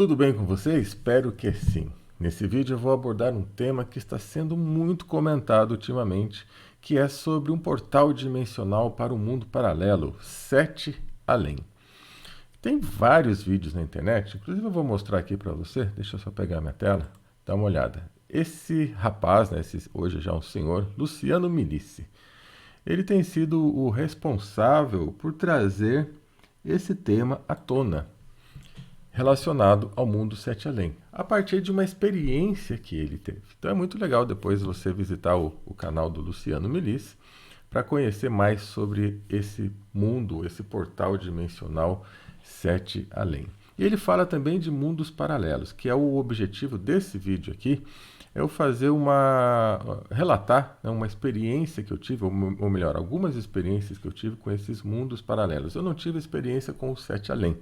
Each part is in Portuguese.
Tudo bem com você? Espero que sim. Nesse vídeo eu vou abordar um tema que está sendo muito comentado ultimamente, que é sobre um portal dimensional para o mundo paralelo, Sete Além. Tem vários vídeos na internet, inclusive eu vou mostrar aqui para você, deixa eu só pegar minha tela, dá uma olhada. Esse rapaz, né, hoje já um senhor, Luciano Milici, ele tem sido o responsável por trazer esse tema à tona, relacionado ao mundo Sete Além, a partir de uma experiência que ele teve. Então é muito legal depois você visitar o canal do Luciano Milici para conhecer mais sobre esse mundo, esse portal dimensional Sete Além. E ele fala também de mundos paralelos, que é o objetivo desse vídeo aqui, é eu fazer relatar, né, uma experiência que eu tive, ou melhor, algumas experiências que eu tive com esses mundos paralelos. Eu não tive experiência com o Sete Além.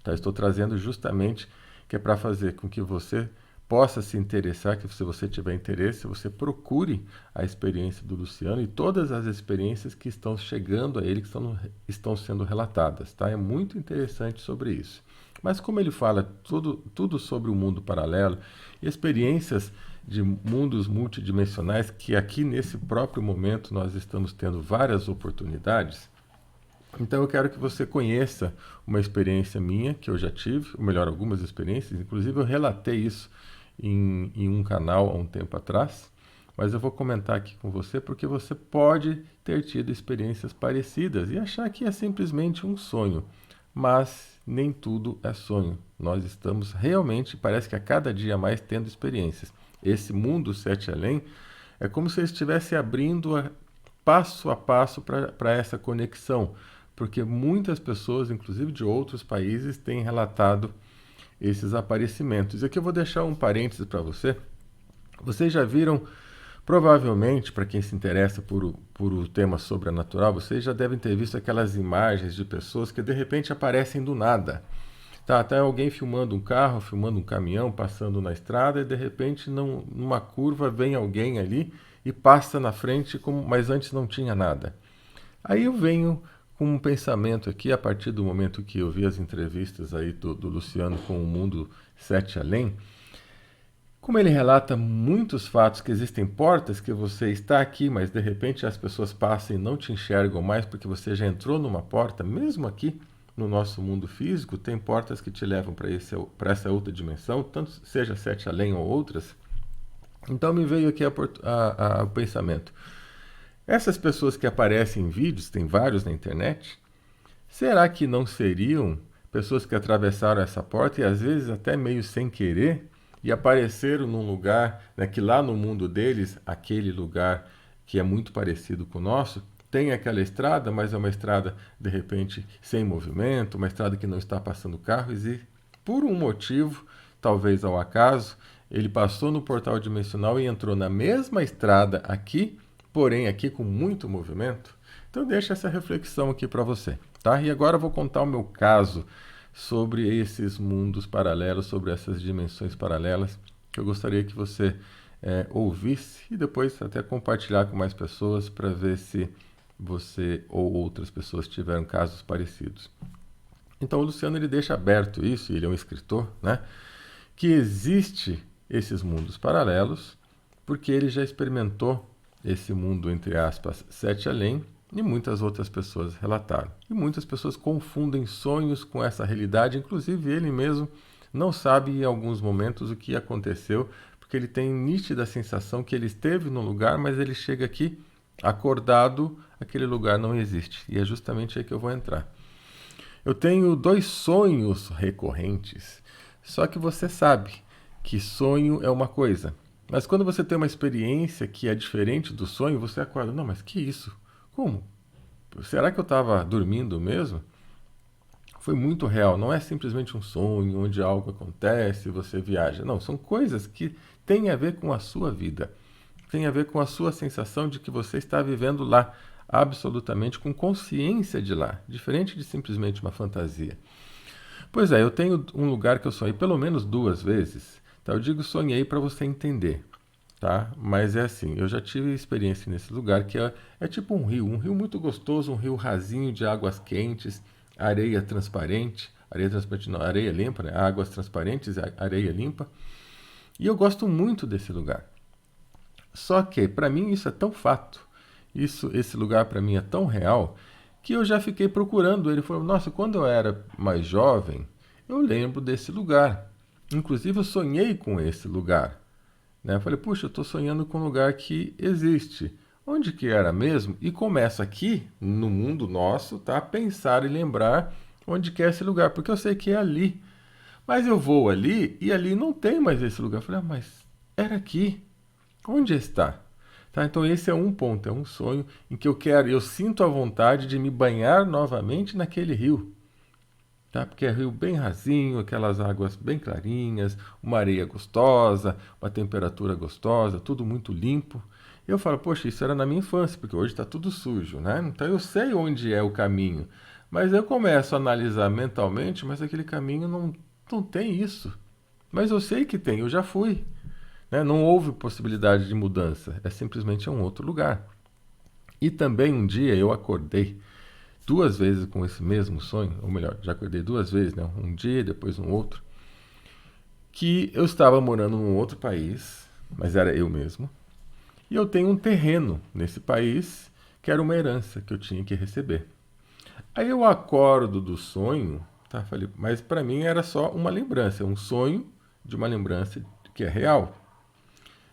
Tá? Estou trazendo justamente que é para fazer com que você possa se interessar, que se você tiver interesse, você procure a experiência do Luciano e todas as experiências que estão chegando a ele, que estão sendo relatadas. Tá? É muito interessante sobre isso. Mas como ele fala tudo sobre o mundo paralelo e experiências de mundos multidimensionais, que aqui nesse próprio momento nós estamos tendo várias oportunidades, então eu quero que você conheça uma experiência minha, que eu já tive, ou melhor, algumas experiências, inclusive eu relatei isso em um canal há um tempo atrás, mas eu vou comentar aqui com você porque você pode ter tido experiências parecidas e achar que é simplesmente um sonho, mas nem tudo é sonho. Nós estamos realmente, parece que a cada dia mais, tendo experiências. Esse mundo Sete Além é como se eu estivesse abrindo passo a passo para essa conexão, porque muitas pessoas, inclusive de outros países, têm relatado esses aparecimentos. E aqui eu vou deixar um parênteses para você. Vocês já viram, provavelmente, para quem se interessa por o tema sobrenatural, vocês já devem ter visto aquelas imagens de pessoas que de repente aparecem do nada. Tá, até alguém filmando um carro, filmando um caminhão, passando na estrada e de repente numa curva vem alguém ali e passa na frente, mas antes não tinha nada. Aí eu venho com um pensamento aqui, a partir do momento que eu vi as entrevistas aí do Luciano com o Mundo Sete Além, como ele relata muitos fatos que existem portas que você está aqui, mas de repente as pessoas passam e não te enxergam mais porque você já entrou numa porta, mesmo aqui no nosso mundo físico, tem portas que te levam para essa outra dimensão, tanto seja Sete Além ou outras. Então me veio aqui o pensamento. Essas pessoas que aparecem em vídeos, tem vários na internet, será que não seriam pessoas que atravessaram essa porta e às vezes até meio sem querer e apareceram num lugar, né, que lá no mundo deles, aquele lugar que é muito parecido com o nosso, tem aquela estrada, mas é uma estrada de repente sem movimento, uma estrada que não está passando carros e por um motivo, talvez ao acaso, ele passou no portal dimensional e entrou na mesma estrada aqui, porém aqui com muito movimento. Então deixa essa reflexão aqui para você, tá? E agora eu vou contar o meu caso sobre esses mundos paralelos, sobre essas dimensões paralelas, que eu gostaria que você ouvisse e depois até compartilhar com mais pessoas para ver se você ou outras pessoas tiveram casos parecidos. Então o Luciano ele deixa aberto isso, ele é um escritor, né? Que existe esses mundos paralelos, porque ele já experimentou esse mundo, entre aspas, Sete Além, e muitas outras pessoas relataram. E muitas pessoas confundem sonhos com essa realidade, inclusive ele mesmo não sabe em alguns momentos o que aconteceu, porque ele tem nítida sensação que ele esteve no lugar, mas ele chega aqui acordado, aquele lugar não existe. E é justamente aí que eu vou entrar. Eu tenho 2 sonhos recorrentes, só que você sabe que sonho é uma coisa. Mas quando você tem uma experiência que é diferente do sonho, você acorda, não, mas que isso? Como? Será que eu estava dormindo mesmo? Foi muito real, não é simplesmente um sonho onde algo acontece e você viaja. Não, são coisas que têm a ver com a sua vida. Tem a ver com a sua sensação de que você está vivendo lá, absolutamente com consciência de lá, diferente de simplesmente uma fantasia. Pois é, eu tenho um lugar que eu sonhei pelo menos 2 vezes. Tá? Eu digo sonhei para você entender, tá? Mas é assim, eu já tive experiência nesse lugar que é tipo um rio muito gostoso, um rio rasinho de águas quentes, areia transparente, areia transparente não, areia limpa, né? Águas transparentes, areia limpa. E eu gosto muito desse lugar. Só que, para mim, isso é tão fato, esse lugar para mim é tão real, que eu já fiquei procurando ele. Falei, nossa, quando eu era mais jovem, eu lembro desse lugar. Inclusive, eu sonhei com esse lugar. Né? Eu falei, puxa, eu estou sonhando com um lugar que existe. Onde que era mesmo? E começo aqui, no mundo nosso, tá, a pensar e lembrar onde que é esse lugar, porque eu sei que é ali. Mas eu vou ali e ali não tem mais esse lugar. Eu falei, mas era aqui. Onde está? Tá, então esse é um ponto, é um sonho em que eu sinto a vontade de me banhar novamente naquele rio. Tá? Porque é rio bem rasinho, aquelas águas bem clarinhas, uma areia gostosa, uma temperatura gostosa, tudo muito limpo. Eu falo, poxa, isso era na minha infância, porque hoje está tudo sujo, né? Então eu sei onde é o caminho. Mas eu começo a analisar mentalmente, mas aquele caminho não tem isso. Mas eu sei que tem, eu já fui. Né? Não houve possibilidade de mudança, é simplesmente um outro lugar. E também um dia eu acordei duas vezes com esse mesmo sonho, ou melhor, já acordei duas vezes, né? Um dia, depois um outro, que eu estava morando num outro país, mas era eu mesmo, e eu tenho um terreno nesse país que era uma herança que eu tinha que receber. Aí eu acordo do sonho, tá? Falei, mas para mim era só uma lembrança, um sonho de uma lembrança que é real.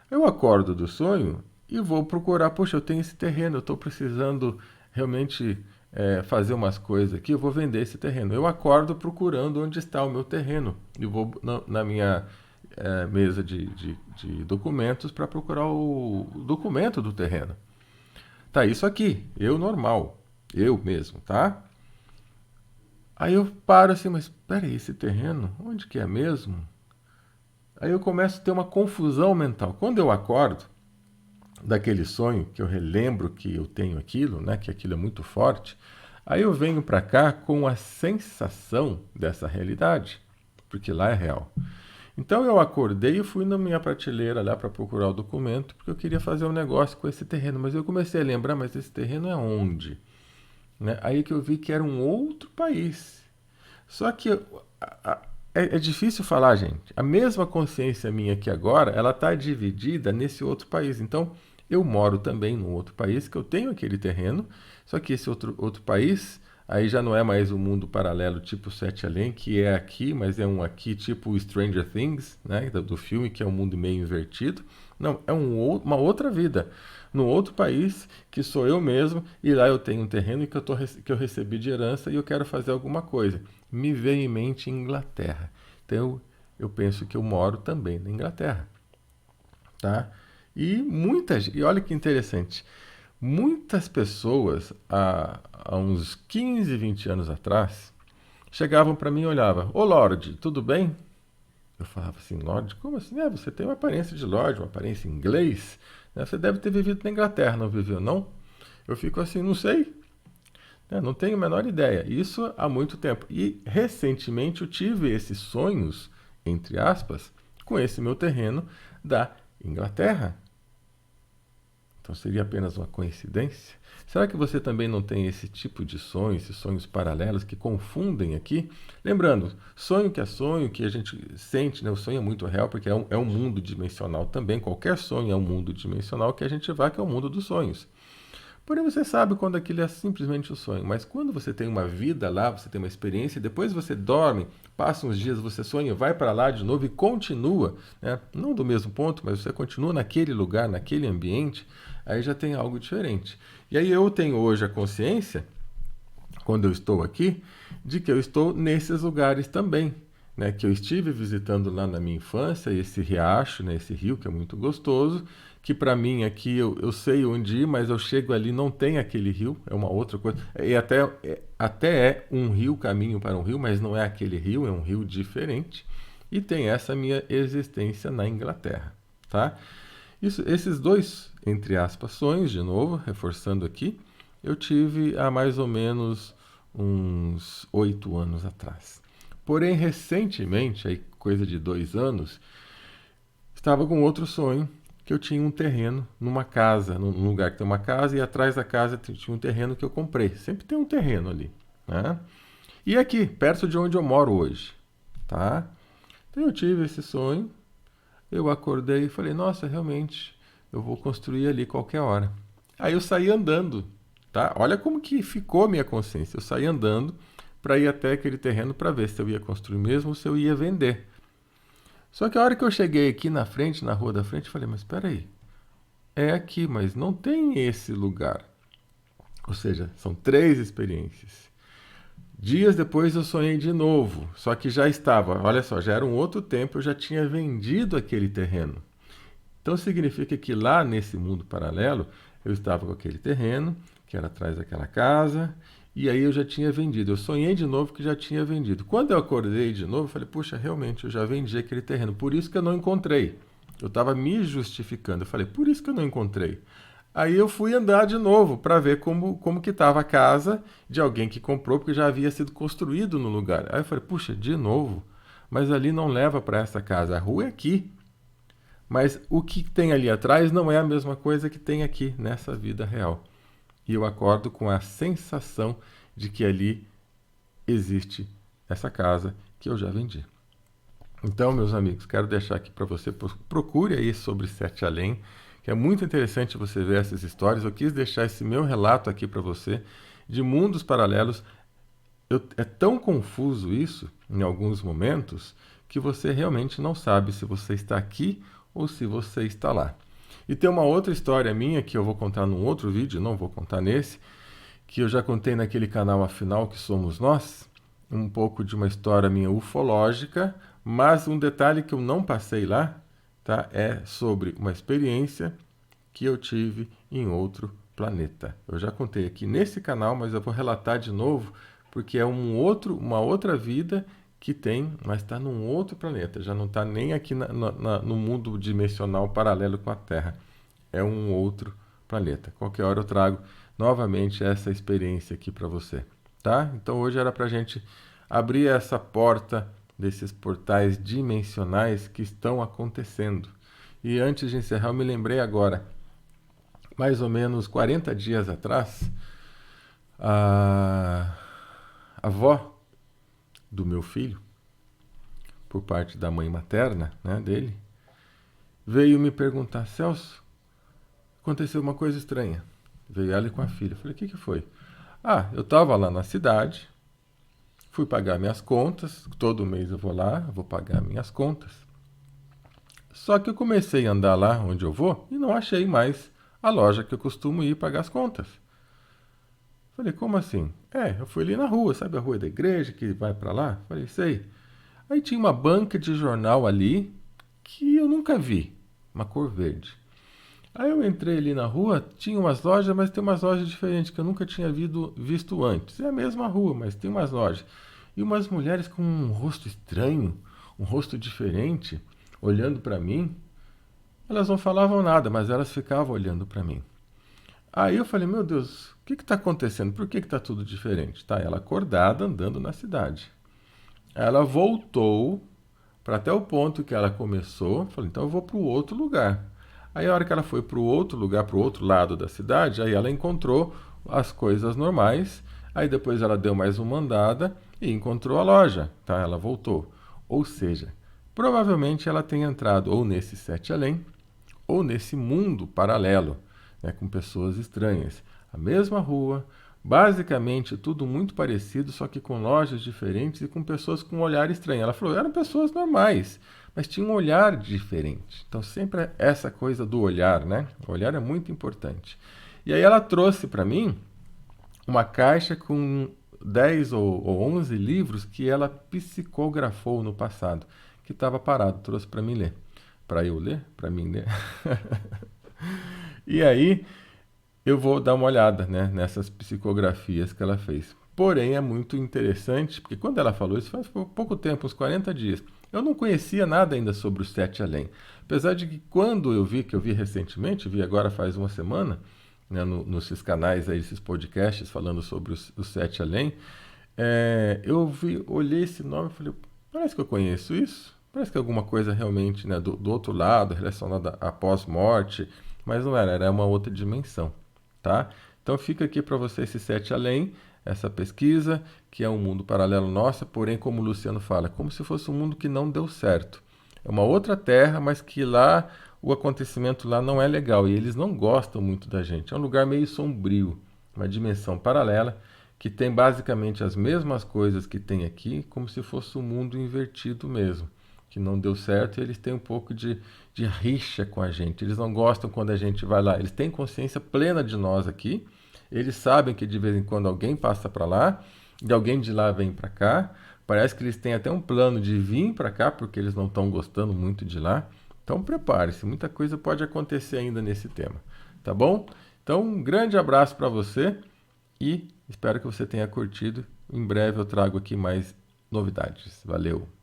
Eu acordo do sonho e vou procurar, poxa, eu tenho esse terreno, eu estou precisando realmente fazer umas coisas aqui, eu vou vender esse terreno. Eu acordo procurando onde está o meu terreno e vou na minha mesa de documentos para procurar o documento do terreno. Tá isso aqui, eu normal, eu mesmo, tá? Aí eu paro assim, mas peraí, esse terreno, onde que é mesmo? Aí eu começo a ter uma confusão mental. Quando eu acordo daquele sonho, que eu relembro que eu tenho aquilo, né, que aquilo é muito forte, aí eu venho para cá com a sensação dessa realidade, porque lá é real. Então eu acordei e fui na minha prateleira lá para procurar o documento, porque eu queria fazer um negócio com esse terreno, mas eu comecei a lembrar, mas esse terreno é onde? Né? Aí que eu vi que era um outro país. Só que é difícil falar, gente. A mesma consciência minha aqui agora, ela está dividida nesse outro país. Então, eu moro também num outro país que eu tenho aquele terreno, só que esse outro país, aí já não é mais um mundo paralelo tipo Sete Além, que é aqui, mas é um aqui tipo Stranger Things, né, do filme, que é um mundo meio invertido. Não, é uma outra vida. Num outro país, que sou eu mesmo, e lá eu tenho um terreno que eu recebi de herança e eu quero fazer alguma coisa. Me veio em mente Inglaterra. Então eu penso que eu moro também na Inglaterra. Tá? E olha que interessante, muitas pessoas há uns 15, 20 anos atrás chegavam para mim e olhavam, ô Lorde, tudo bem? Eu falava assim, Lorde, como assim? Você tem uma aparência de Lorde, uma aparência inglês, né? Você deve ter vivido na Inglaterra, não viveu, não? Eu fico assim, não sei, né? Não tenho a menor ideia. Isso há muito tempo. E recentemente eu tive esses sonhos, entre aspas, com esse meu terreno da Inglaterra. Então seria apenas uma coincidência? Será que você também não tem esse tipo de sonho, esses sonhos paralelos que confundem aqui? Lembrando, sonho, que a gente sente, né? O sonho é muito real porque é um mundo dimensional também. Qualquer sonho é um mundo dimensional que a gente vai, que é o mundo dos sonhos. Porém, você sabe quando aquilo é simplesmente um sonho. Mas quando você tem uma vida lá, você tem uma experiência, e depois você dorme, passa uns dias, você sonha, vai para lá de novo e continua, né? Não do mesmo ponto, mas você continua naquele lugar, naquele ambiente, aí já tem algo diferente. E aí eu tenho hoje a consciência, quando eu estou aqui, de que eu estou nesses lugares também. Né, que eu estive visitando lá na minha infância, esse riacho, né, esse rio que é muito gostoso, que para mim aqui eu sei onde ir, mas eu chego ali não tem aquele rio, é uma outra coisa. E até é um rio, caminho para um rio, mas não é aquele rio, é um rio diferente. E tem essa minha existência na Inglaterra, tá? Esses dois, entre aspas, sonhos, de novo, reforçando aqui, eu tive há mais ou menos uns 8 anos atrás. Porém, recentemente, aí coisa de 2 anos, estava com outro sonho, que eu tinha um terreno numa casa, num lugar que tem uma casa, e atrás da casa tinha um terreno que eu comprei. Sempre tem um terreno ali, né? E aqui, perto de onde eu moro hoje, tá? Então eu tive esse sonho, eu acordei e falei, nossa, realmente, eu vou construir ali qualquer hora. Aí eu saí andando, tá? Olha como que ficou a minha consciência. Eu saí andando para ir até aquele terreno para ver se eu ia construir mesmo ou se eu ia vender. Só que a hora que eu cheguei aqui na frente, na rua da frente, eu falei, mas espera aí, é aqui, mas não tem esse lugar. Ou seja, são 3 experiências. Dias depois eu sonhei de novo, só que já estava, olha só, já era um outro tempo, eu já tinha vendido aquele terreno. Então significa que lá nesse mundo paralelo, eu estava com aquele terreno, que era atrás daquela casa, e aí eu já tinha vendido. Eu sonhei de novo que já tinha vendido. Quando eu acordei de novo, eu falei, puxa, realmente, eu já vendi aquele terreno, por isso que eu não encontrei. Eu estava me justificando, eu falei, por isso que eu não encontrei. Aí eu fui andar de novo para ver como que estava a casa de alguém que comprou, porque já havia sido construído no lugar. Aí eu falei, puxa, de novo, mas ali não leva para essa casa, a rua é aqui. Mas o que tem ali atrás não é a mesma coisa que tem aqui nessa vida real. E eu acordo com a sensação de que ali existe essa casa que eu já vendi. Então, meus amigos, quero deixar aqui para você, procure aí sobre Sete Além, que é muito interessante você ver essas histórias. Eu quis deixar esse meu relato aqui para você de mundos paralelos. É tão confuso isso, em alguns momentos, que você realmente não sabe se você está aqui ou se você está lá. E tem uma outra história minha que eu vou contar num outro vídeo, não vou contar nesse, que eu já contei naquele canal Afinal que Somos Nós, um pouco de uma história minha ufológica, mas um detalhe que eu não passei lá, tá? É sobre uma experiência que eu tive em outro planeta. Eu já contei aqui nesse canal, mas eu vou relatar de novo, porque é uma outra vida que tem, mas está num outro planeta. Já não está nem aqui no mundo dimensional paralelo com a Terra. É um outro planeta. Qualquer hora eu trago novamente essa experiência aqui para você, tá? Então hoje era para a gente abrir essa porta desses portais dimensionais que estão acontecendo. E antes de encerrar, eu me lembrei agora, mais ou menos 40 dias atrás, a avó do meu filho, por parte da mãe materna, né, dele, veio me perguntar, Celso, aconteceu uma coisa estranha. Veio ela com a filha. Eu falei, o que foi? Ah, eu estava lá na cidade, fui pagar minhas contas, todo mês eu vou lá, vou pagar minhas contas. Só que eu comecei a andar lá onde eu vou e não achei mais a loja que eu costumo ir pagar as contas. Falei, como assim? Eu fui ali na rua, sabe a rua da igreja que vai para lá? Falei, sei. Aí tinha uma banca de jornal ali que eu nunca vi, uma cor verde. Aí eu entrei ali na rua, tinha umas lojas, mas tem umas lojas diferentes que eu nunca tinha visto antes. É a mesma rua, mas tem umas lojas. E umas mulheres com um rosto estranho, um rosto diferente, olhando para mim. Elas não falavam nada, mas elas ficavam olhando para mim. Aí eu falei, meu Deus, o que está acontecendo? Por que está tudo diferente? Tá, ela acordada andando na cidade. Ela voltou para até o ponto que ela começou. Falei, então eu vou para o outro lugar. Aí a hora que ela foi para o outro lugar, para o outro lado da cidade, aí ela encontrou as coisas normais. Aí depois ela deu mais uma andada e encontrou a loja. Tá? Ela voltou. Ou seja, provavelmente ela tem entrado ou nesse Sete Além ou nesse mundo paralelo, né, com pessoas estranhas. A mesma rua, basicamente tudo muito parecido, só que com lojas diferentes e com pessoas com um olhar estranho. Ela falou, eram pessoas normais, mas tinham um olhar diferente. Então sempre é essa coisa do olhar, né? O olhar é muito importante. E aí ela trouxe para mim uma caixa com 10 ou 11 livros que ela psicografou no passado, que estava parado, trouxe para mim ler. Para eu ler? Para mim ler? E aí eu vou dar uma olhada, né, nessas psicografias que ela fez. Porém, é muito interessante, porque quando ela falou isso faz pouco tempo, uns 40 dias, eu não conhecia nada ainda sobre o Sete Além. Apesar de que quando que eu vi recentemente, vi agora faz uma semana, né, nesses canais aí, esses podcasts falando sobre o Sete Além, olhei esse nome e falei, parece que eu conheço isso. Parece que é alguma coisa realmente, né, do outro lado, relacionada à pós-morte, mas não era uma outra dimensão, tá? Então fica aqui para você esse Sete Além. essa pesquisa, que é um mundo paralelo nosso, porém, como o Luciano fala, como se fosse um mundo que não deu certo. É uma outra terra, mas que lá o acontecimento lá não é legal e eles não gostam muito da gente. É um lugar meio sombrio, uma dimensão paralela que tem basicamente as mesmas coisas que tem aqui, como se fosse um mundo invertido mesmo, que não deu certo e eles têm um pouco de rixa com a gente. Eles não gostam quando a gente vai lá. Eles têm consciência plena de nós aqui. Eles sabem que de vez em quando alguém passa para lá e alguém de lá vem para cá. Parece que eles têm até um plano de vir para cá porque eles não estão gostando muito de lá. Então prepare-se, muita coisa pode acontecer ainda nesse tema, tá bom? Então um grande abraço para você e espero que você tenha curtido. Em breve eu trago aqui mais novidades. Valeu!